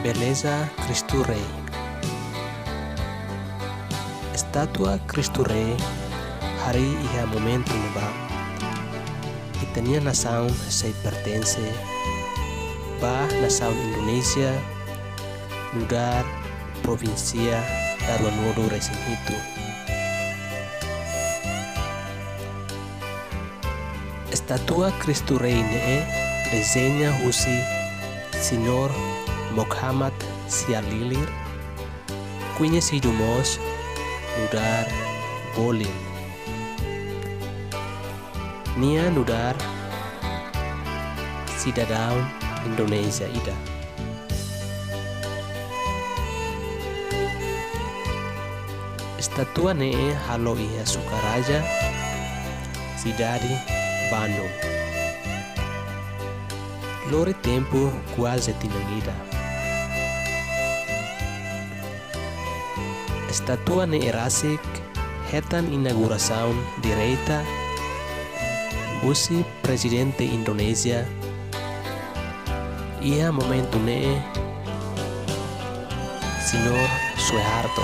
Beleza Cristo Rei. Estátua Cristo Rei hari ia momento ba e tenia nação se pertence ba nação Indonesia lugar província Daruanodo Resinito. Estatua Cristo Rei ne desenha husi Senhor Muhammad Sialilir, conhecido mos lugar Bolin. Nia lugar cidadão Indonesia ida. Estatua ne halo ia Sukaraja, cidade Bandung. Lore tempo quase tinangida. Estatua ne erasik hetan inauguração direita usi presidente Indonesia ia momento ne Senhor Suharto.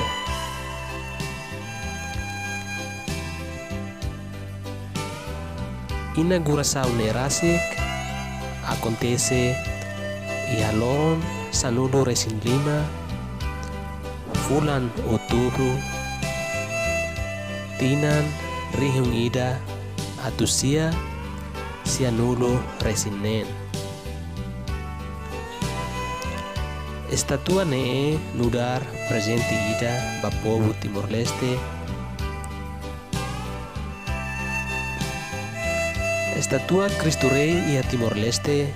Inauguração ne erasik acontece ia loron sanudo resin 5 bulan Outubro tinan rihung ida atusia sianulo resinen. Estatua ne lugar presente ida bapovo Timor-Leste. Estatua Cristo Rei ia Timor-Leste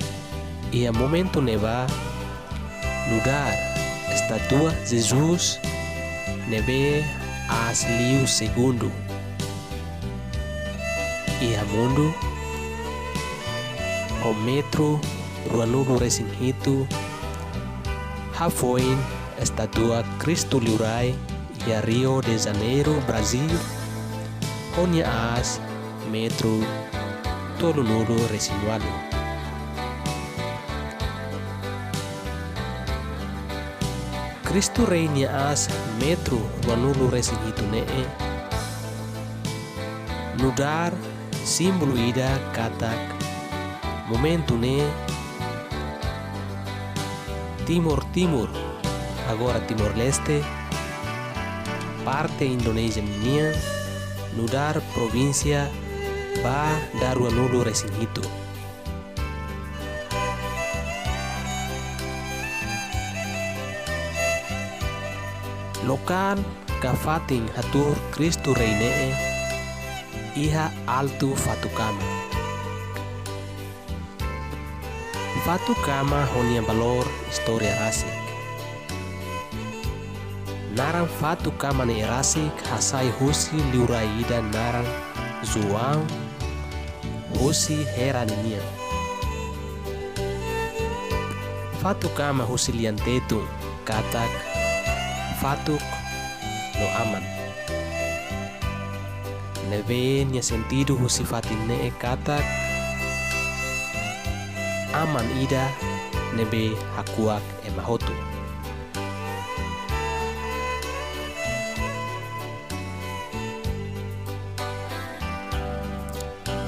ia momento neva lugar estatua Jesus nebe asliu segundo ia mundo o metro Ruanudo Resinito hafoin estatua Cristo Liurai ia Rio de Janeiro Brasil honya as metro Tolunudo Resinualo. Cristo Rei nia as metro Ruanudo Resinito ne lugar simbolo ida katak momento ne Timor agora Timor-Leste parte Indonesia nia lugar província ba Daruanodo Resinito. Lokal kafating hatur Cristo Rei ne iha Alto Fatukama. Fatukama honia valor historia rasik. Narang Fatukama ne rasik hasai husi liuraida narang Zuang husi heraninia. Fatukama husi liantetu katak Fatuk no aman. Neve nia sentido husi fatin ne katak aman ida nebe hakuak emahotu.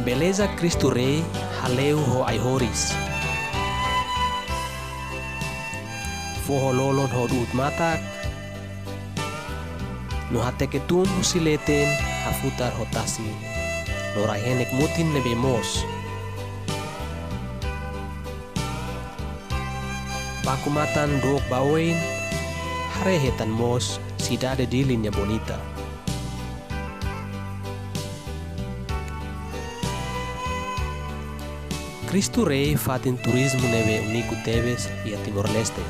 Beleza Cristo Rei haleu ho aihoris foho lolon ho ut matak no hateketun husileten hafutar hotasi no raihenek mutin nebe mos bakumatan dok bawain harehetan mos cidade dilinnya bonita. Cristo Rei fatin turismo neve unico teves ia Timor-Leste.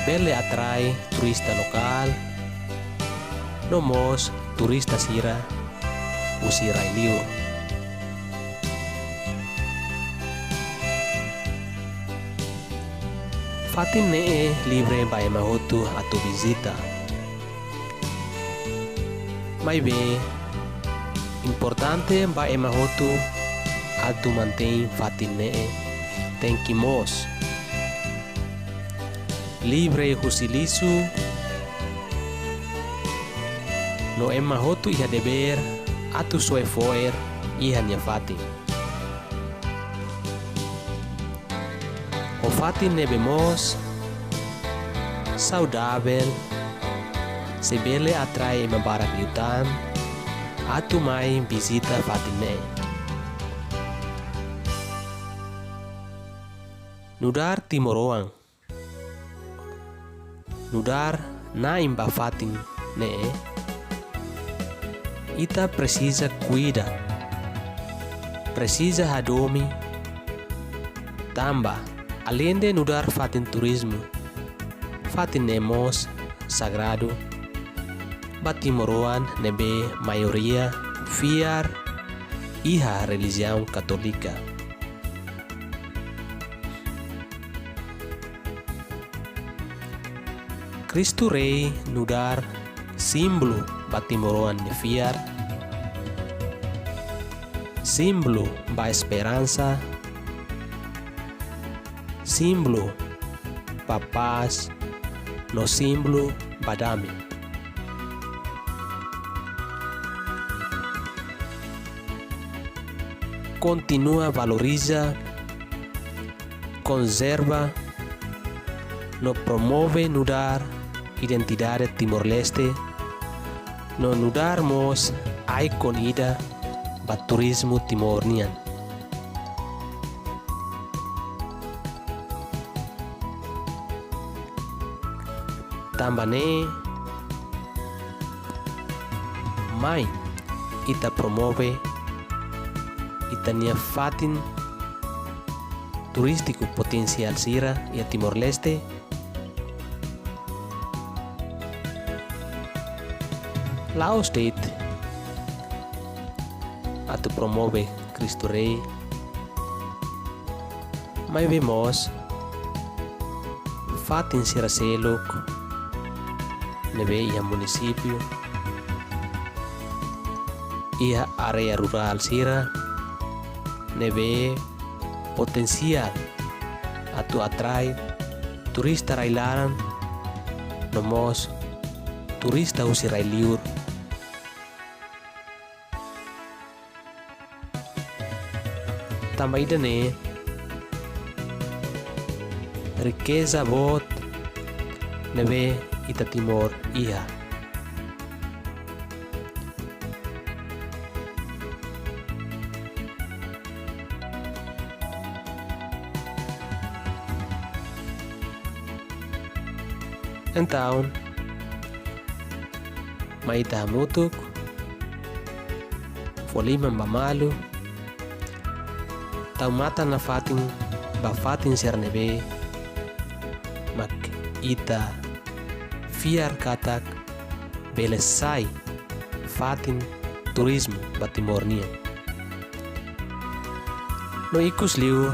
Belle atrai turista lokal, nomos turista sira usira iliu. Fatin ne libre by mahotu atau visita. Mai be importante ba emahotu atu mantém fatin ne tenkimos. Libre husilisu no emma hotu iha deber atu soe foer iha nia fatin. O fatin nebemos saudável, sebele atrai membarak yutan, atu mai visita fatine. Nudar timoroang, nudar na imba fatin ne, ita precisa cuida, precisa hadomi, tamba, além de nudar fatin turismo, fatin nemos sagrado, batimoroan nebe maioria fiar iha religião católica. Cristo Rei nudar símbolo batimoroan de fiar, símbolo ba esperança, símbolo ba paz, no símbolo ba damai. Continua valoriza, conserva, no promove nudar identidade Timor-Leste, no nudarmos iconida ba turismo timornian. Tambane mai ita promove itania fatin turístico potencial sira e Timor-Leste, Lao State atu promove Cristo Rei, mai vemos fatin sira selok nebe ia município ia area rural sira nebe potencial atu atrai turista railaran nomos turista usirai liur. Tambah idane riqueza bot nebe ita Timor iha. Então, maita mutuk, foliman bamalu, tau mata na fatin ba fatin sernebe, mak ita fiar katak belesai fatin turismo ba Timornia. No ikus liu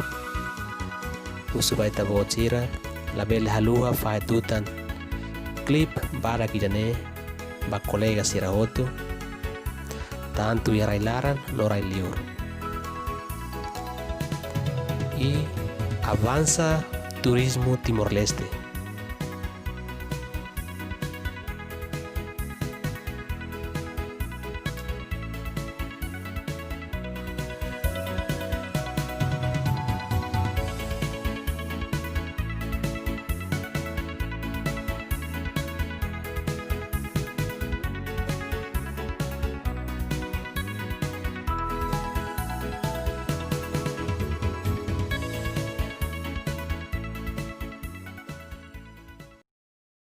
usubay tabot sira label haluha faetutan clip bara kidane ba kolega sira hotu tanto ya railaran no rai liur. Y avanza turismo Timor-Leste.